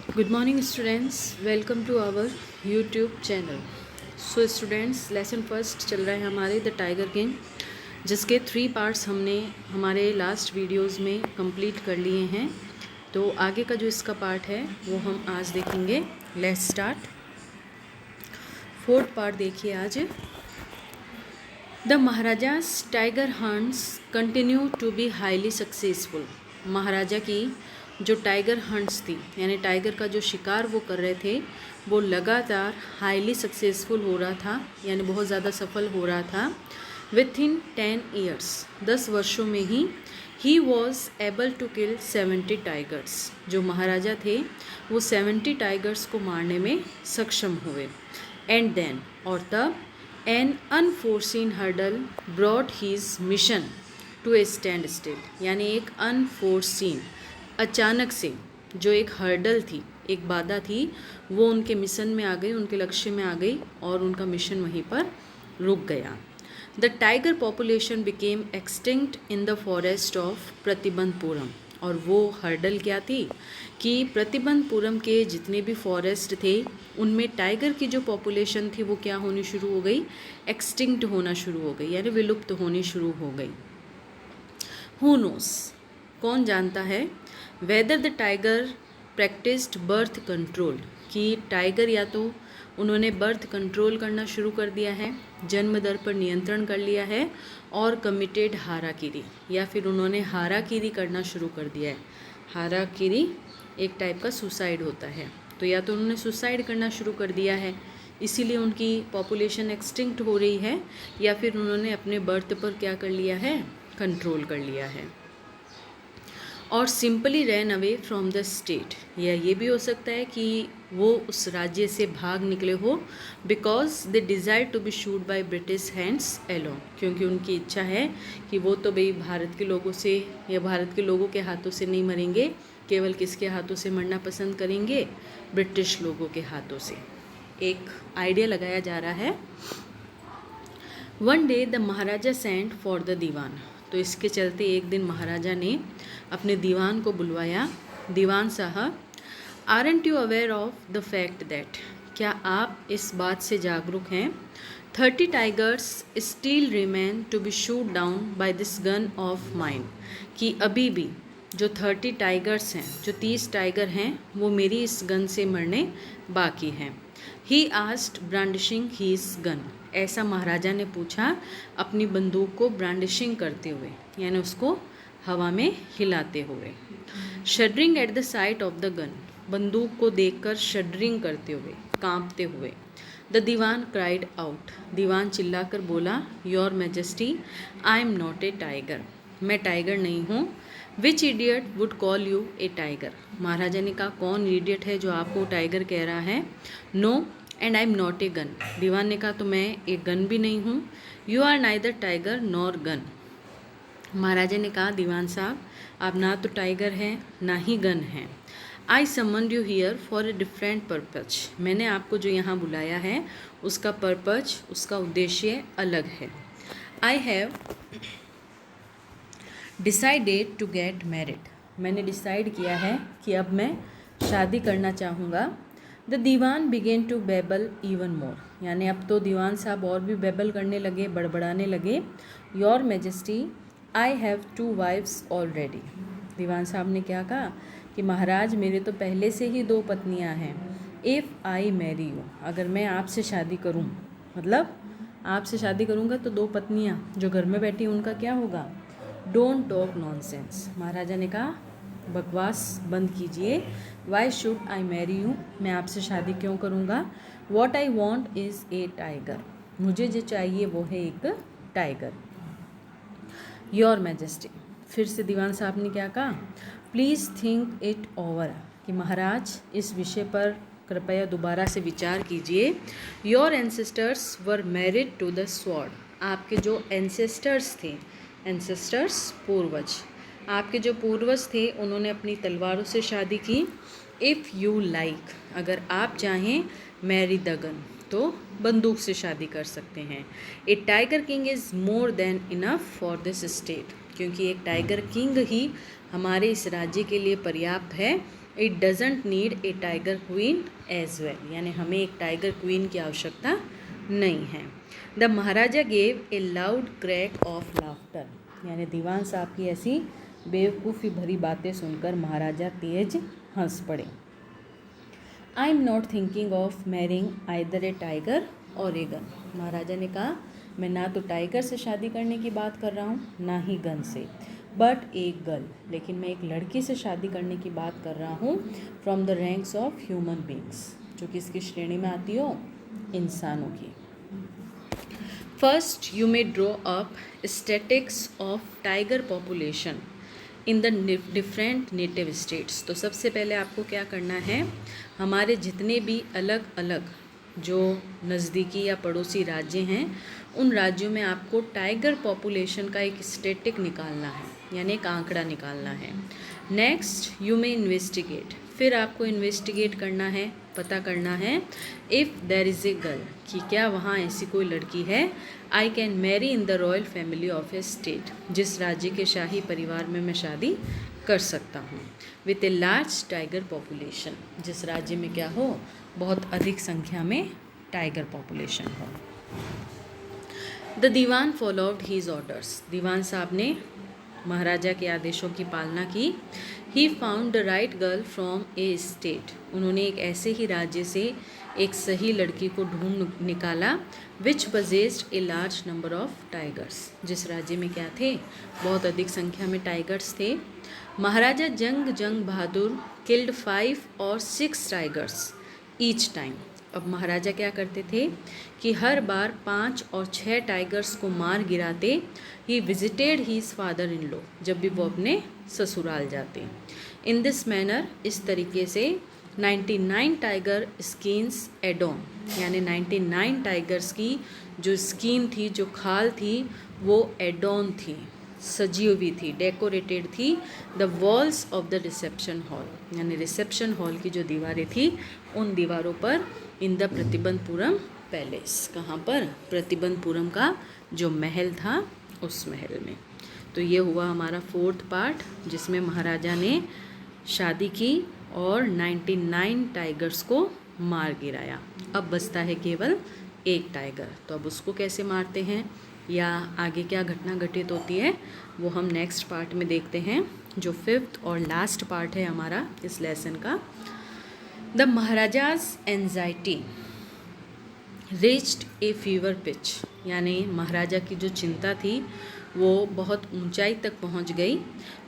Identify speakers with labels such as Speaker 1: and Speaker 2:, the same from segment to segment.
Speaker 1: Good morning students, welcome to our YouTube channel. So students, lesson first चल रहा है हमारे द टाइगर किंग, जिसके 3 पार्ट्स हमने हमारे लास्ट वीडियोस में कंप्लीट कर लिए हैं। तो आगे का जो इसका पार्ट है वो हम आज देखेंगे। Let's start. 4th पार्ट देखिए आज। The Maharaja's tiger hunts continue to be highly successful. Maharaja की जो टाइगर हंट्स थी, यानी टाइगर का जो शिकार वो कर रहे थे, वो लगातार हाईली सक्सेसफुल हो रहा था, यानी बहुत ज़्यादा सफल हो रहा था। विथ इन 10 ईयर्स, 10 वर्षों में ही was able to kill 70 tigers. जो महाराजा थे वो 70 टाइगर्स को मारने में सक्षम हुए। एंड देन, और तब an unforeseen hurdle brought his mission to a standstill, यानी एक अनफोर्सिन, अचानक से जो एक हर्डल थी, एक बाधा थी, वो उनके मिशन में आ गई, उनके लक्ष्य में आ गई और उनका मिशन वहीं पर रुक गया। The tiger population became extinct in the forest of Pratibandapuram. और वो हर्डल क्या थी कि प्रतिबंधपुरम के जितने भी फॉरेस्ट थे उनमें टाइगर की जो पॉपुलेशन थी वो क्या होनी शुरू हो गई, एक्सटिंक्ट होना शुरू हो गई, यानी विलुप्त होनी शुरू हो गई। हु नोस, कौन जानता है, whether the tiger practised birth control, कि टाइगर या तो उन्होंने बर्थ कंट्रोल करना शुरू कर दिया है, जन्म दर पर नियंत्रण कर लिया है, और कमिटेड हाराकीरी, या फिर उन्होंने हाराकीरी करना शुरू कर दिया है। हाराकीरी एक टाइप का सुसाइड होता है, तो या तो उन्होंने सुसाइड करना शुरू कर दिया है, इसीलिए उनकी पॉपुलेशन एक्सटिंक्ट हो रही है, या फिर उन्होंने अपने बर्थ पर क्या कर लिया है, कंट्रोल कर लिया है। और simply ran away from the state, या ये भी हो सकता है कि वो उस राज्य से भाग निकले हो, because they desire to be shoot by British hands alone, क्योंकि उनकी इच्छा है कि वो तो भाई भारत के लोगों से या भारत के लोगों के हाथों से नहीं मरेंगे, केवल किसके हाथों से मरना पसंद करेंगे, ब्रिटिश लोगों के हाथों से। एक आइडिया लगाया जा रहा है। One day the Maharaja sent for the Dewan, तो इसके चलते एक दिन महाराजा ने अपने दीवान को बुलवाया। Dewan sahib, aren't you aware of the fact that, क्या आप इस बात से जागरूक हैं, 30 tigers still remain to be shoot down by this gun of mine, कि अभी भी जो 30 टाइगर्स हैं, जो 30 टाइगर हैं, वो मेरी इस गन से मरने बाकी हैं। He asked brandishing his gun, ऐसा महाराजा ने पूछा अपनी बंदूक को ब्रांडिशिंग करते हुए, यानी उसको हवा में हिलाते हुए। Shuddering at the sight of the gun, बंदूक को देखकर शडरिंग करते हुए, कांपते हुए। The Dewan cried out, Dewan चिल्लाकर बोला, your majesty, I am not a tiger, मैं टाइगर नहीं हूँ। Which idiot would call you a tiger, Maharaja ने कहा कौन इडियट है जो आपको टाइगर कह रहा है। No and I am not a gun, Dewan ने कहा तो मैं एक गन भी नहीं हूँ। You are neither tiger nor gun, Maharaja ने कहा दीवान साहब आप ना तो टाइगर हैं ना ही गन हैं। I summoned you here for a different purpose, मैंने आपको जो यहाँ बुलाया है उसका पर्पज, उसका उद्देश्य अलग है। I have decided to get married, मैंने डिसाइड किया है कि अब मैं शादी करना चाहूँगा। The Dewan began to babble even more, यानी अब तो दीवान साहब और भी बेबल करने लगे, बड़बड़ाने लगे। Your majesty, I have 2 wives already, Dewan साहब ने क्या कहा कि महाराज मेरे तो पहले से ही 2 पत्नियां हैं। इफ़ आई मैरी यू, अगर मैं आपसे शादी करूं, मतलब आपसे शादी करूंगा तो 2 पत्नियां जो घर में बैठी उनका क्या होगा। डोंट टॉक नॉनसेंस, महाराजा ने कहा बकवास बंद कीजिए। Why should I marry you, मैं आपसे शादी क्यों करूँगा। What I want is a tiger, मुझे जो चाहिए वो है एक टाइगर। योर मैजेस्टी, फिर से दीवान साहब ने क्या कहा, प्लीज़ थिंक इट ओवर, कि महाराज इस विषय पर कृपया दोबारा से विचार कीजिए। Your ancestors were married to the sword, आपके जो एंसेस्टर्स थे, एंसेस्टर्स पूर्वज, आपके जो पूर्वज थे उन्होंने अपनी तलवारों से शादी की। इफ़ यू लाइक, अगर आप चाहें, मैरी द गन, तो बंदूक से शादी कर सकते हैं। A tiger king is more than enough for this state, क्योंकि एक टाइगर किंग ही हमारे इस राज्य के लिए पर्याप्त है। It doesn't need a tiger queen as well, यानी हमें एक टाइगर क्वीन की आवश्यकता नहीं है। The Maharaja gave a loud crack of laughter, यानी दीवान साहब की ऐसी बेवकूफ़ी भरी बातें सुनकर महाराजा तेज हंस पड़े। आई am not thinking of marrying either A tiger और ए गन, महाराजा ने कहा मैं ना तो टाइगर से शादी करने की बात कर रहा हूँ ना ही गन से, बट एक गर्ल, लेकिन मैं एक लड़की से शादी करने की बात कर रहा हूँ, from the ranks of human beings, जो किसकी श्रेणी में आती हो, इंसानों की। First you may draw up statics of tiger population in the different native states. तो सबसे पहले आपको क्या करना है, हमारे जितने भी अलग अलग जो नज़दीकी या पड़ोसी राज्य हैं उन राज्यों में आपको टाइगर पॉपुलेशन का एक स्टैटिक निकालना है, यानी एक आंकड़ा निकालना है। नेक्स्ट यू मे इन्वेस्टिगेट, फिर आपको इन्वेस्टिगेट करना है, पता करना है, if there is a girl, कि क्या वहाँ ऐसी कोई लड़की है, I can marry in the royal family of A state, जिस राज्य के शाही परिवार में मैं शादी कर सकता हूँ, with a large tiger population, जिस राज्य में क्या हो, बहुत अधिक संख्या में टाइगर पॉपुलेशन हो। The Dewan followed his orders, Dewan साहब ने महाराजा के आदेशों की पालना की। He found the right girl from a state, उन्होंने एक ऐसे ही राज्य से एक सही लड़की को ढूंढ निकाला, which possessed a large number of tigers, जिस राज्य में क्या थे, बहुत अधिक संख्या में टाइगर्स थे। महाराजा जंग बहादुर किल्ड 5 और 6 टाइगर्स ईच टाइम, अब महाराजा क्या करते थे कि हर बार 5 और 6 टाइगर्स को मार गिराते। He visited his father in law, जब भी वो अपने ससुराल जाते। इन दिस मैनर, इस तरीके से 99 टाइगर स्किन्स एडॉन, यानी 99 टाइगर्स की जो स्किन थी, जो खाल थी, वो एडॉन थी, सजी हुई थी, डेकोरेटेड थी, the walls of the reception hall, यानी रिसेप्शन हॉल की जो दीवारें थी उन दीवारों पर, इन द प्रतिबंधपुरम पैलेस, कहाँ पर, प्रतिबंधपुरम का जो महल था उस महल में। तो ये हुआ हमारा 4th पार्ट, जिसमें महाराजा ने शादी की और 99 टाइगर्स को मार गिराया। अब बचता है केवल एक टाइगर, तो अब उसको कैसे मारते हैं या आगे क्या घटना घटित होती है वो हम नेक्स्ट पार्ट में देखते हैं, जो 5th और लास्ट पार्ट है हमारा इस लेसन का। The Maharaja's anxiety reached a fever pitch, यानी महाराजा की जो चिंता थी वो बहुत ऊंचाई तक पहुंच गई।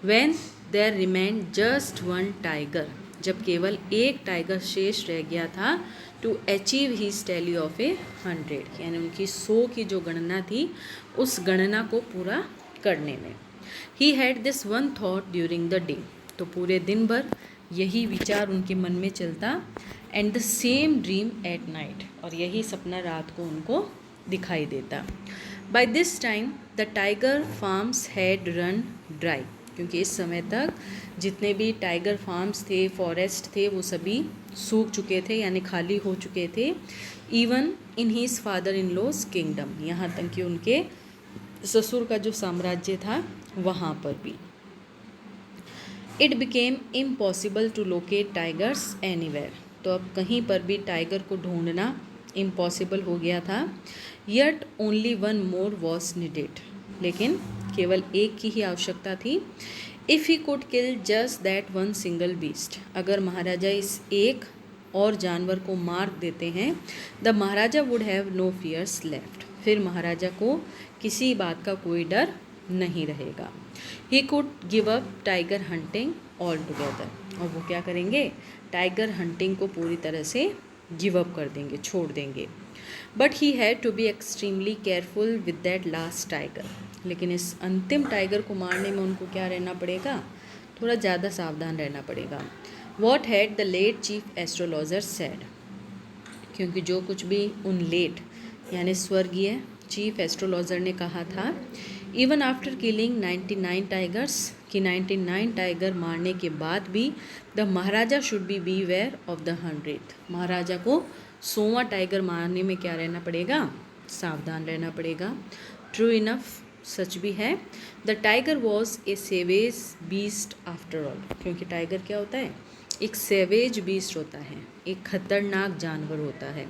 Speaker 1: When there remained just 1 tiger, जब केवल एक टाइगर शेष रह गया था, to achieve his tally of a 100, यानी उनकी 100 की जो गणना थी उस गणना को पूरा करने में। He had this one thought during the day, तो पूरे दिन भर यही विचार उनके मन में चलता, and the same dream at night, और यही सपना रात को उनको दिखाई देता। By this time the tiger farms had run dry, क्योंकि इस समय तक जितने भी टाइगर फार्म्स थे, फॉरेस्ट थे, वो सभी सूख चुके थे, यानी खाली हो चुके थे। Even in his father in law's kingdom, यहाँ तक कि उनके ससुर का जो साम्राज्य था वहाँ पर भी। It became impossible to locate tigers anywhere, तो अब कहीं पर भी टाइगर को ढूंढना इम्पॉसिबल हो गया था। Yet only 1 more was needed, लेकिन केवल एक की ही आवश्यकता थी। If he could kill just that 1 single beast, अगर महाराजा इस एक और जानवर को मार देते हैं, the Maharaja would have no fears left, फिर महाराजा को किसी बात का कोई डर नहीं रहेगा। He could give up tiger hunting all together, और वो क्या करेंगे, टाइगर हंटिंग को पूरी तरह से गिव अप कर देंगे, छोड़ देंगे। But he had to be extremely careful with that last tiger, लेकिन इस अंतिम टाइगर को मारने में उनको क्या रहना पड़ेगा, थोड़ा ज़्यादा सावधान रहना पड़ेगा। What had the late chief astrologer said, क्योंकि जो कुछ भी उन लेट यानी स्वर्गीय चीफ एस्ट्रोलॉजर ने कहा था, इवन आफ्टर किलिंग 99 टाइगर्स, कि 99 टाइगर मारने के बाद भी the Maharaja should beware of the 100th, महाराजा को 100वां टाइगर मारने में क्या रहना पड़ेगा, सावधान रहना पड़ेगा। ट्रू इनफ, सच भी है। The tiger was a savage beast after all, क्योंकि टाइगर क्या होता है, एक सेवेज बीस्ट होता है, एक खतरनाक जानवर होता है।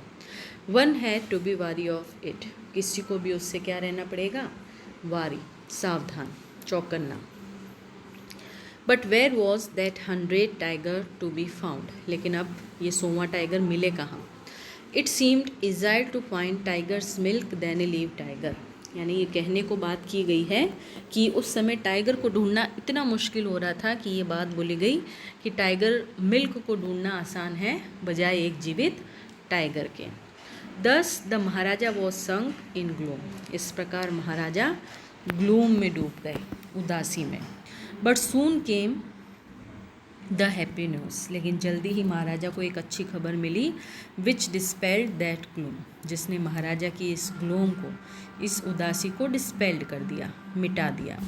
Speaker 1: वन हैड टू बी वारी ऑफ इट, किसी को भी उससे क्या रहना पड़ेगा, वारी, सावधान, चौकन्ना। But where was that 100 tiger to be found, लेकिन अब ये 100वां टाइगर मिले कहाँ। It seemed easier to find tigers' milk than a live tiger, यानी ये कहने को बात की गई है कि उस समय टाइगर को ढूंढना इतना मुश्किल हो रहा था कि ये बात बोली गई कि टाइगर मिल्क को ढूंढना आसान है बजाय एक जीवित टाइगर के। दस the Maharaja was sunk in gloom, इस प्रकार महाराजा ग्लूम में डूब गए, उदासी में। But soon came the happy news, लेकिन जल्दी ही महाराजा को एक अच्छी खबर मिली, विच डिस्पेल्ड दैट ग्लूम, जिसने महाराजा की इस ग्लूम को, इस उदासी को डिस्पेल्ड कर दिया, मिटा दिया।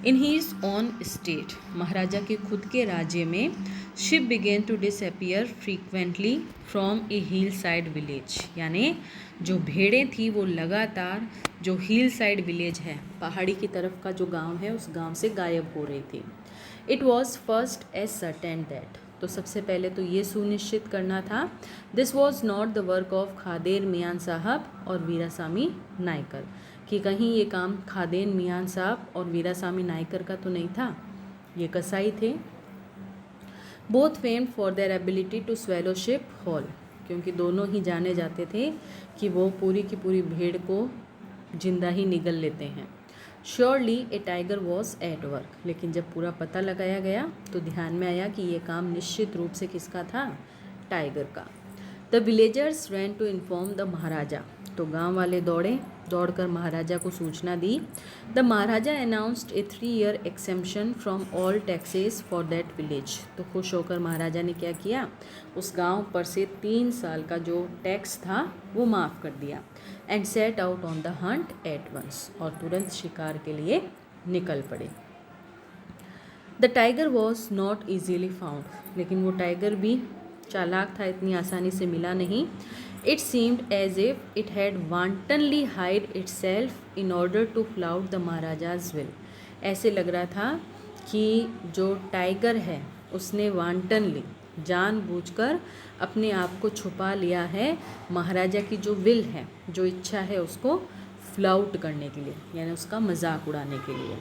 Speaker 1: इन हीज ओन स्टेट, महाराजा के खुद के राज्य में, sheep began to disappear frequently from a hillside village, यानी जो भेड़ें थी वो लगातार जो हिल साइड विलेज है, पहाड़ी की तरफ का जो गांव है, उस गांव से गायब हो रही थी। It was first ascertain that, तो सबसे पहले तो ये सुनिश्चित करना था, this was not the work of Khader Miyan Sahib और वीरासामी नायकर, कि कहीं ये काम खादेर मियाँ साहब और वीरासामी नायकर का तो नहीं था, ये कसाई थे। Both famed for their ability to swallow sheep whole, क्योंकि दोनों ही जाने जाते थे कि वो पूरी की पूरी भेड़ को जिंदा ही निगल लेते हैं। Surely A tiger was at work, लेकिन जब पूरा पता लगाया गया तो ध्यान में आया कि ये काम निश्चित रूप से किसका था, टाइगर का। The villagers ran to inform the Maharaja, तो गांव वाले दौड़कर महाराजा को सूचना दी। The Maharaja announced a 3 year exemption from all taxes for that village, तो खुश होकर महाराजा ने क्या किया, उस गांव पर से 3 साल का जो टैक्स था वो माफ़ कर दिया। And set out on the hunt at once, और तुरंत शिकार के लिए निकल पड़े। The tiger was not easily found, लेकिन वो टाइगर भी चालाक था, इतनी आसानी से मिला नहीं। It seemed as if it had wantonly hid itself in order to flout the Maharaja's will, ऐसे लग रहा था कि जो टाइगर है उसने वांटनली, जानबूझकर अपने आप को छुपा लिया है महाराजा की जो विल है, जो इच्छा है, उसको फ्लाउट करने के लिए, यानी उसका मजाक उड़ाने के लिए।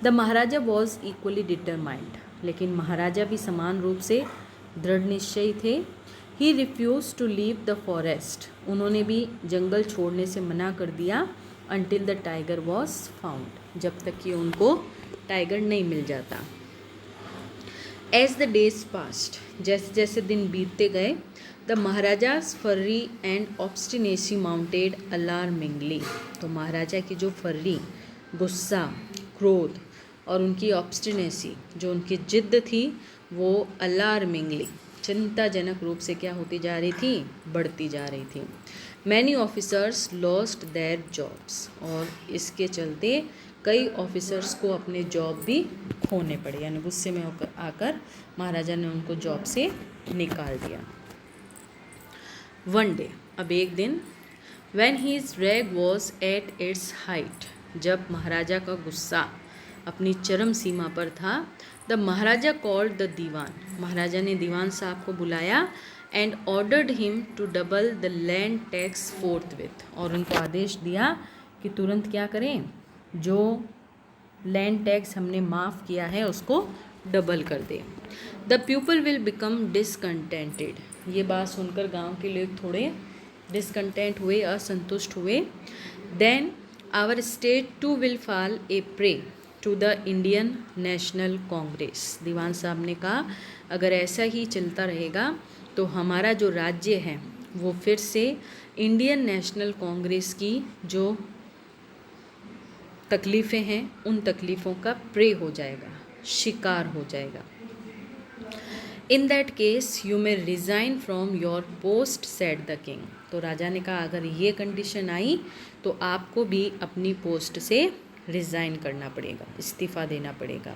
Speaker 1: The Maharaja was equally determined, लेकिन महाराजा भी समान रूप से दृढ़ निश्चयी थे। He refuse to leave the forest, उन्होंने भी जंगल छोड़ने से मना कर दिया। Until the tiger was found, जब तक कि उनको टाइगर नहीं मिल जाता। एज द डेज पास्ट, जैसे जैसे दिन बीतते गए, the Maharaja's fury and obstinacy mounted alarmingly, तो महाराजा की जो फर्री, गुस्सा, क्रोध और उनकी ऑब्स्टिनेसी, जो उनकी जिद्द थी, वो अलार्मिंगली, चिंताजनक रूप से क्या होती जा रही थी, बढ़ती जा रही थी। Many officers lost their jobs, और इसके चलते कई ऑफिसर्स को अपने जॉब भी खोने पड़े, यानी गुस्से में होकर आकर महाराजा ने उनको जॉब से निकाल दिया। वन डे, अब एक दिन, when his rage was at its height, जब महाराजा का गुस्सा अपनी चरम सीमा पर था, the Maharaja called the Dewan, महाराजा ने दीवान साहब को बुलाया। And ordered him to double the land tax forthwith, और उनको आदेश दिया कि तुरंत क्या करें, जो लैंड टैक्स हमने माफ़ किया है उसको डबल कर दें। The people will become discontented, ये बात सुनकर गांव के लोग थोड़े डिसकंटेंट हुए, असंतुष्ट हुए। Then our state too will fall a prey to the Indian National Congress, Dewan साहब ने कहा अगर ऐसा ही चलता रहेगा तो हमारा जो राज्य है वो फिर से इंडियन नेशनल कांग्रेस की जो तकलीफ़ें हैं उन तकलीफ़ों का प्रे हो जाएगा, शिकार हो जाएगा। In that case you may resign from your post said the king, तो राजा ने कहा अगर ये कंडीशन आई तो आपको भी अपनी पोस्ट से रिज़ाइन करना पड़ेगा, इस्तीफ़ा देना पड़ेगा।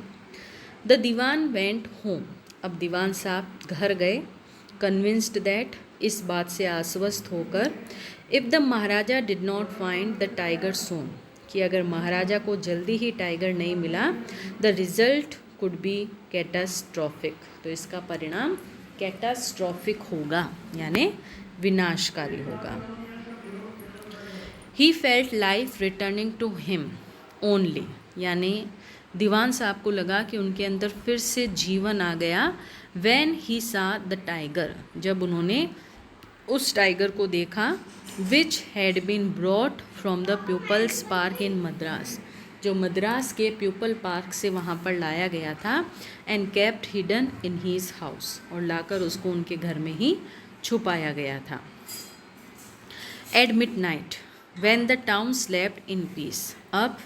Speaker 1: द दीवान वेंट होम, अब दीवान साहब घर गए, कन्विंस्ड दैट, इस बात से आश्वस्त होकर, if the Maharaja did not find the tiger soon, कि अगर महाराजा को जल्दी ही टाइगर नहीं मिला, the result could be catastrophic, तो इसका परिणाम कैटास्ट्रॉफिक होगा, यानी विनाशकारी होगा। He felt life returning to him only, यानी दीवान साहब को लगा कि उनके अंदर फिर से जीवन आ गया। व्हेन ही सा द टाइगर, जब उन्होंने उस टाइगर को देखा, which had been brought from the people's park in Madras, जो मद्रास के पीपल पार्क से वहाँ पर लाया गया था, and kept hidden in his house, और लाकर उसको उनके घर में ही छुपाया गया था। At midnight when the town slept in peace, अब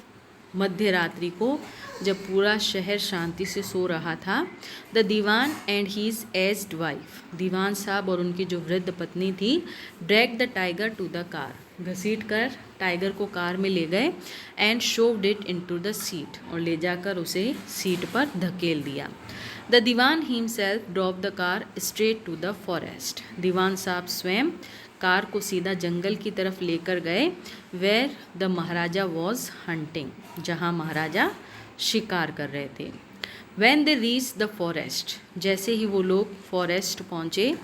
Speaker 1: मध्य रात्रि को जब पूरा शहर शांति से सो रहा था, the Dewan and his aged wife, दीवान साहब और उनकी जो वृद्ध पत्नी थी, drag the tiger to the car, घसीट कर टाइगर को कार में ले गए, and shoved it into the seat, और ले जाकर उसे सीट पर धकेल दिया। The Dewan himself drove the car straight to the forest, दीवान साहब स्वयं कार को सीधा जंगल की तरफ लेकर गए, where the Maharaja was hunting, जहाँ महाराजा शिकार कर रहे थे। When they reached the forest, जैसे ही वो लोग फॉरेस्ट पहुँचे,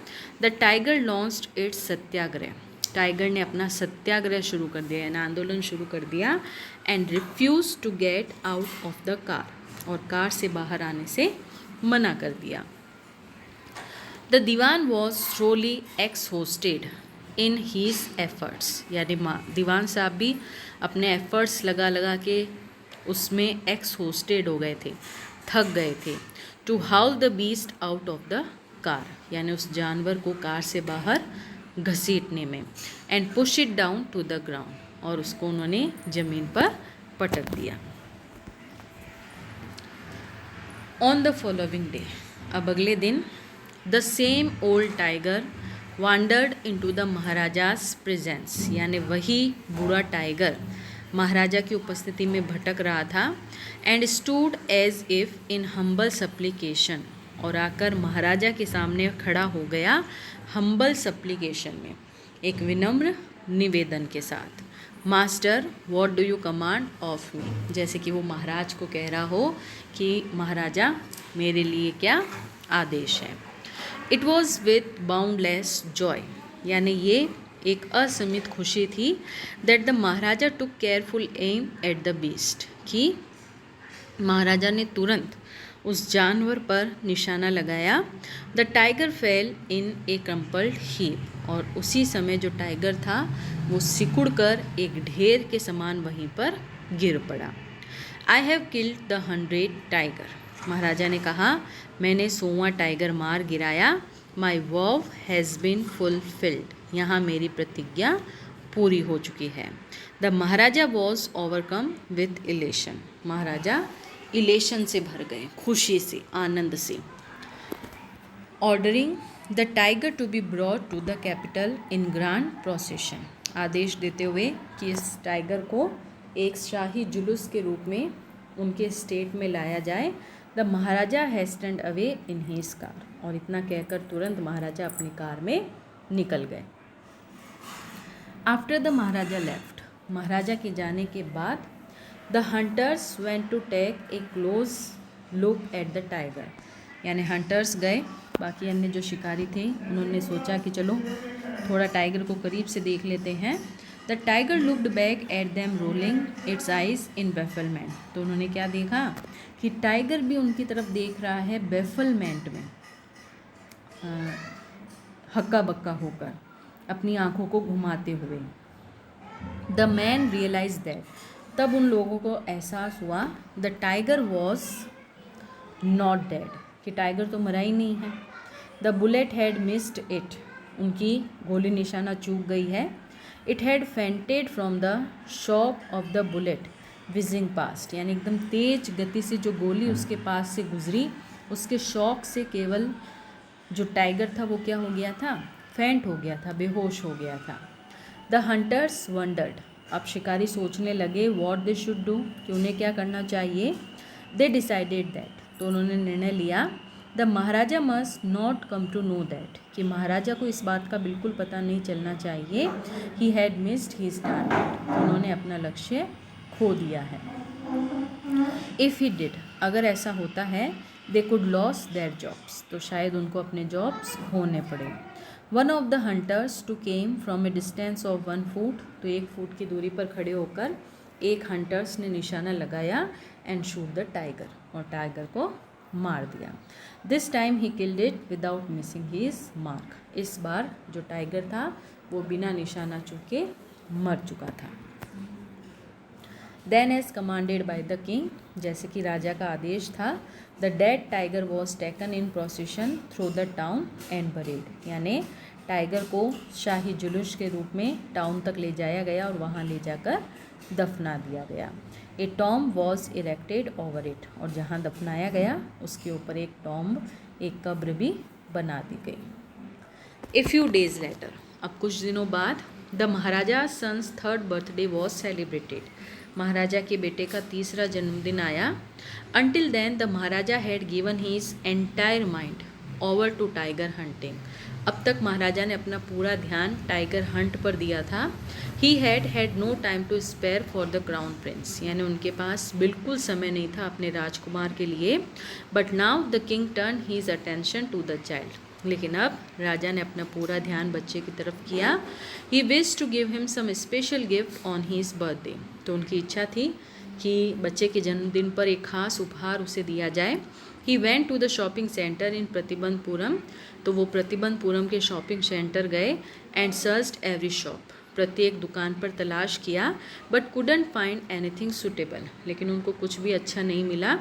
Speaker 1: the tiger launched it's Satyagraha, tiger ने अपना सत्याग्रह शुरू कर दिया, यानी आंदोलन शुरू कर दिया, and refuse to get out of the car, और कार से बाहर आने से मना कर दिया। The Dewan was thoroughly exhausted in his efforts, यानी दीवान साहब भी अपने एफर्ट्स लगा लगा के उसमें एक्सहॉस्टेड हो गए थे, थक गए थे, to haul the beast out of the car, यानी उस जानवर को कार से बाहर घसीटने में, and push it down to the ground, और उसको उन्होंने ज़मीन पर पटक दिया। ऑन द फॉलोइंग डे, अब अगले दिन, the same old tiger wandered into the Maharaja's presence, यानी वही बूढ़ा टाइगर महाराजा की उपस्थिति में भटक रहा था, and stood as if in humble supplication, और आकर महाराजा के सामने खड़ा हो गया हम्बल सप्लीकेशन में, एक विनम्र निवेदन के साथ। Master what do you command of me, जैसे कि वो महाराज को कह रहा हो कि महाराजा मेरे लिए क्या आदेश है। It was with boundless joy, यानी ये एक असीमित खुशी थी, that the Maharaja took careful aim at the beast, कि महाराजा ने तुरंत उस जानवर पर निशाना लगाया। The tiger fell in a crumpled heap, और उसी समय जो टाइगर था वो सिकुड़कर एक ढेर के समान वहीं पर गिर पड़ा। I have killed the 100 tiger, Maharaja ने कहा मैंने 100वां टाइगर मार गिराया। My vow has been fulfilled, यहाँ मेरी प्रतिज्ञा पूरी हो चुकी है। The Maharaja was overcome with elation, Maharaja elation से भर गए, खुशी से, आनंद से। Ordering the tiger to be brought to the capital in grand procession, आदेश देते हुए कि इस टाइगर को एक शाही जुलूस के रूप में उनके स्टेट में लाया जाए। The Maharaja hastened away in his car, और इतना कहकर तुरंत महाराजा अपनी कार में निकल गए। आफ्टर द महाराजा लेफ्ट, महाराजा के जाने के बाद, the hunters went to take a close look at the tiger, यानी हंटर्स गए, बाकी अन्य जो शिकारी थे उन्होंने सोचा कि चलो थोड़ा टाइगर को करीब से देख लेते हैं। The tiger looked back at them rolling it's eyes in bafflement, तो उन्होंने क्या देखा कि टाइगर भी उनकी तरफ देख रहा है बेफलमेंट में, हक्का बक्का होकर, अपनी आंखों को घुमाते हुए। द मैन रियलाइज दैट, तब उन लोगों को एहसास हुआ, the tiger was not dead, कि टाइगर तो मरा ही नहीं है। The bullet had missed it, उनकी गोली निशाना चूक गई है। It had fainted from the shock of the bullet wheezing past, यानी एकदम तेज गति से जो गोली उसके पास से गुजरी, उसके शॉक से केवल जो टाइगर था वो क्या हो गया था, फेंट हो गया था, बेहोश हो गया था। द हंटर्स वंडर्ड, अब शिकारी सोचने लगे व्हाट दे शुड डू, कि उन्हें क्या करना चाहिए। दे डिसाइडेड दैट, तो उन्होंने निर्णय लिया, the Maharaja must not come to know that, कि महाराजा को इस बात का बिल्कुल पता नहीं चलना चाहिए। He had missed his target, उन्होंने अपना लक्ष्य खो दिया है। इफ़ ही डिड, अगर ऐसा होता है, they could lose their jobs, तो शायद उनको अपने जॉब्स खोने पड़े। One of the hunters too came from a distance of 1 foot, तो 1 फुट की दूरी पर खड़े होकर एक हंटर्स ने निशाना लगाया एंड शूट द टाइगर, और टाइगर को मार दिया। This time he killed it without missing his mark, इस बार जो टाइगर था वो बिना निशाना चूके मर चुका था। Then as commanded by the king, जैसे कि राजा का आदेश था, the dead tiger was taken in procession through the town and buried, यानी टाइगर को शाही जुलूस के रूप में टाउन तक ले जाया गया और वहाँ ले जाकर दफना दिया गया। A tomb was erected over it, और जहाँ दफनाया गया उसके ऊपर एक टॉम्ब, एक कब्र भी बना दी गई। ए फ्यू डेज लेटर, अब कुछ दिनों बाद, the Maharaja son's 3rd birthday was celebrated, Maharaja के बेटे का 3रा जन्मदिन आया। Until then the Maharaja had given his entire mind over to tiger hunting, अब तक महाराजा ने अपना पूरा ध्यान टाइगर हंट पर दिया था। He had no time to spare for the crown prince, यानी उनके पास बिल्कुल समय नहीं था अपने राजकुमार के लिए। But now the king turn his attention to the child, लेकिन अब राजा ने अपना पूरा ध्यान बच्चे की तरफ किया। He wished to give him some special gift on his birthday, तो उनकी इच्छा थी कि बच्चे के जन्मदिन पर एक खास उपहार उसे दिया जाए। He went to the shopping centre in Pratibandhapuram, तो वो प्रतिबंधपुरम के शॉपिंग सेंटर गए एंड सर्च्ड एवरी शॉप, प्रत्येक दुकान पर तलाश किया। But couldn't find anything suitable, लेकिन उनको कुछ भी अच्छा नहीं मिला।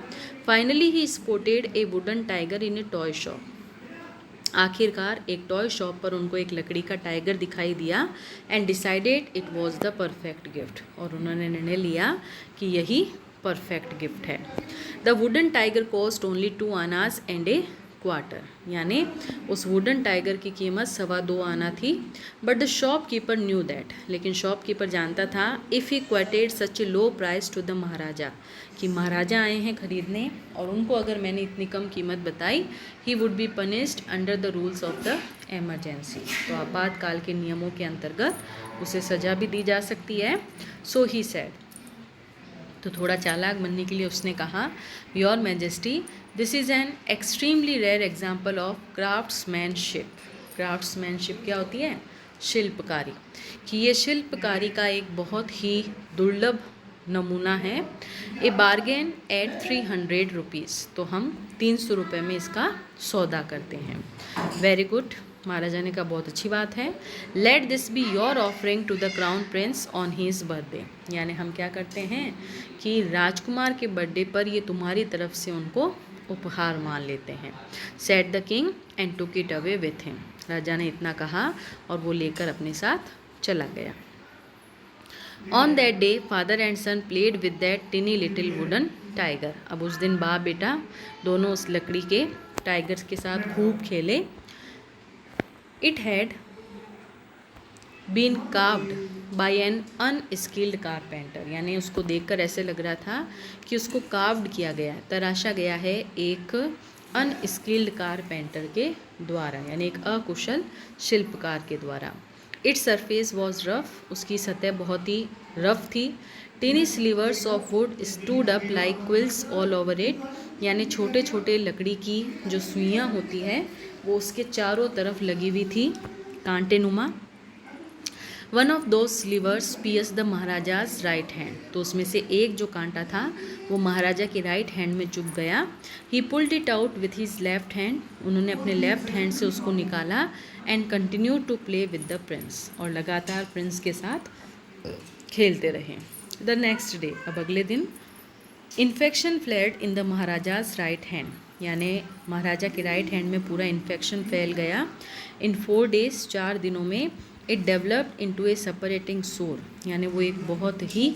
Speaker 1: Finally he spotted a wooden tiger in a toy shop, आखिरकार एक टॉय शॉप पर उनको एक लकड़ी का टाइगर दिखाई दिया and decided it was the perfect gift, और उन्होंने निर्णय लिया कि यही परफेक्ट गिफ्ट है। The wooden tiger cost only 2 आनाज एंड ए क्वार्टर, यानी उस वुडन टाइगर की कीमत 2.25 आना थी। But the shopkeeper knew that, लेकिन शॉपकीपर जानता था, if he quoted such a low price to the Maharaja, कि महाराजा आए हैं खरीदने और उनको अगर मैंने इतनी कम कीमत बताई, he would be punished under the rules of the emergency, तो आपातकाल के नियमों के अंतर्गत उसे सज़ा भी दी जा सकती है। सो ही सेड, तो थोड़ा चालाक बनने के लिए उसने कहा, your majesty this is an extremely rare example of craftsmanship. Craftsmanship क्या होती है? शिल्पकारी, कि ये शिल्पकारी का एक बहुत ही दुर्लभ नमूना है। ए बार्गेन एट 300 रुपीज़, तो हम 300 रुपये में इसका सौदा करते हैं। वेरी गुड, महाराजा ने कहा बहुत अच्छी बात है। Let this be your offering to the crown prince on his birthday, यानी हम क्या करते हैं कि राजकुमार के बर्थडे पर ये तुम्हारी तरफ से उनको उपहार मान लेते हैं। Said the king and took it away with him, राजा ने इतना कहा और वो लेकर अपने साथ चला गया। On that day father and son played with that tiny little wooden tiger, अब उस दिन बाप बेटा दोनों उस लकड़ी के टाइगर के साथ खूब खेले। It had been carved by an unskilled carpenter, यानी उसको देखकर ऐसे लग रहा था कि उसको कार्व्ड किया गया, तराशा गया है एक अनस्किल्ड कारपेंटर के द्वारा, यानी एक अकुशल शिल्पकार के द्वारा। इट्स सरफेस वॉज रफ, उसकी सतह बहुत ही रफ थी। Tiny slivers of wood stood up like quills all over it, यानी छोटे छोटे लकड़ी की जो सुइयाँ होती है वो उसके चारों तरफ लगी हुई थी, कांटे नुमा। वन ऑफ दो slivers piers the Maharaja's right hand, तो उसमें से एक जो कांटा था वो महाराजा की राइट हैंड में चुभ गया। He pulled it out with his left hand, उन्होंने अपने लेफ्ट हैंड से उसको निकाला and continue to play with the prince, और लगातार प्रिंस के साथ खेलते रहे। द नेक्स्ट डे, अब अगले दिन, infection flared in the Maharaja's right hand, यानी महाराजा के राइट हैंड में पूरा इन्फेक्शन फैल गया। इन 4 days, 4 दिनों में, it developed into A separating सोर, यानी वो एक बहुत ही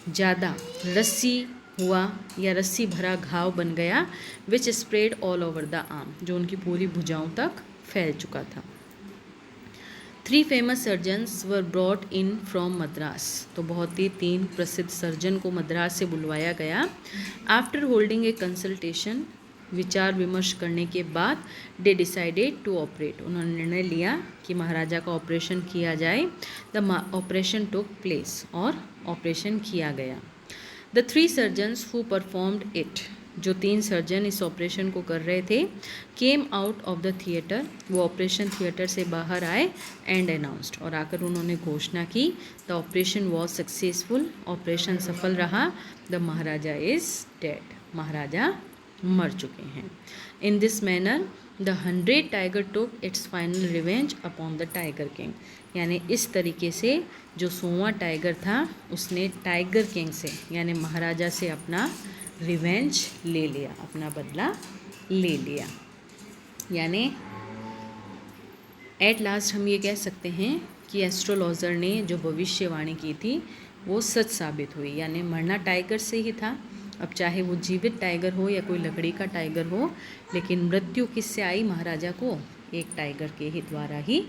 Speaker 1: ज़्यादा रस्सी हुआ या रस्सी भरा घाव बन गया, which spread all over the arm, जो उनकी पूरी भुजाओं तक फैल चुका था। 3 famous surgeons were brought in from Madras, तो बहुत ही 3 प्रसिद्ध सर्जन को मद्रास से बुलवाया गया। आफ्टर होल्डिंग ए कंसल्टेशन, विचार विमर्श करने के बाद, दे डिसाइडेड टू ऑपरेट, उन्होंने निर्णय लिया कि महाराजा का ऑपरेशन किया जाए। द ऑपरेशन टुक प्लेस, और ऑपरेशन किया गया। The 3 surgeons who performed it, जो 3 सर्जन इस ऑपरेशन को कर रहे थे, came out of the theatre, वो ऑपरेशन थिएटर से बाहर आए एंड अनाउंस्ड, और आकर उन्होंने घोषणा की, the operation was successful, operation सफल रहा, द महाराजा इज़ डेड, महाराजा मर चुके हैं। In this manner the 100 tiger took its final revenge upon the tiger king, यानी इस तरीके से जो 100वां टाइगर था उसने टाइगर किंग से यानी महाराजा से अपना रिवेंज ले लिया, अपना बदला ले लिया। यानी एट लास्ट हम ये कह सकते हैं कि एस्ट्रोलॉजर ने जो भविष्यवाणी की थी वो सच साबित हुई, यानी मरना टाइगर से ही था। अब चाहे वो जीवित टाइगर हो या कोई लकड़ी का टाइगर हो, लेकिन मृत्यु किससे आई महाराजा को? एक टाइगर के ही द्वारा ही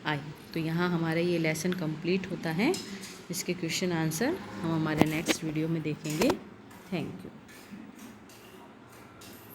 Speaker 1: आई। तो यहाँ हमारा ये लेसन कंप्लीट होता है। इसके क्वेश्चन आंसर हम हमारे नेक्स्ट वीडियो में देखेंगे। Thank you.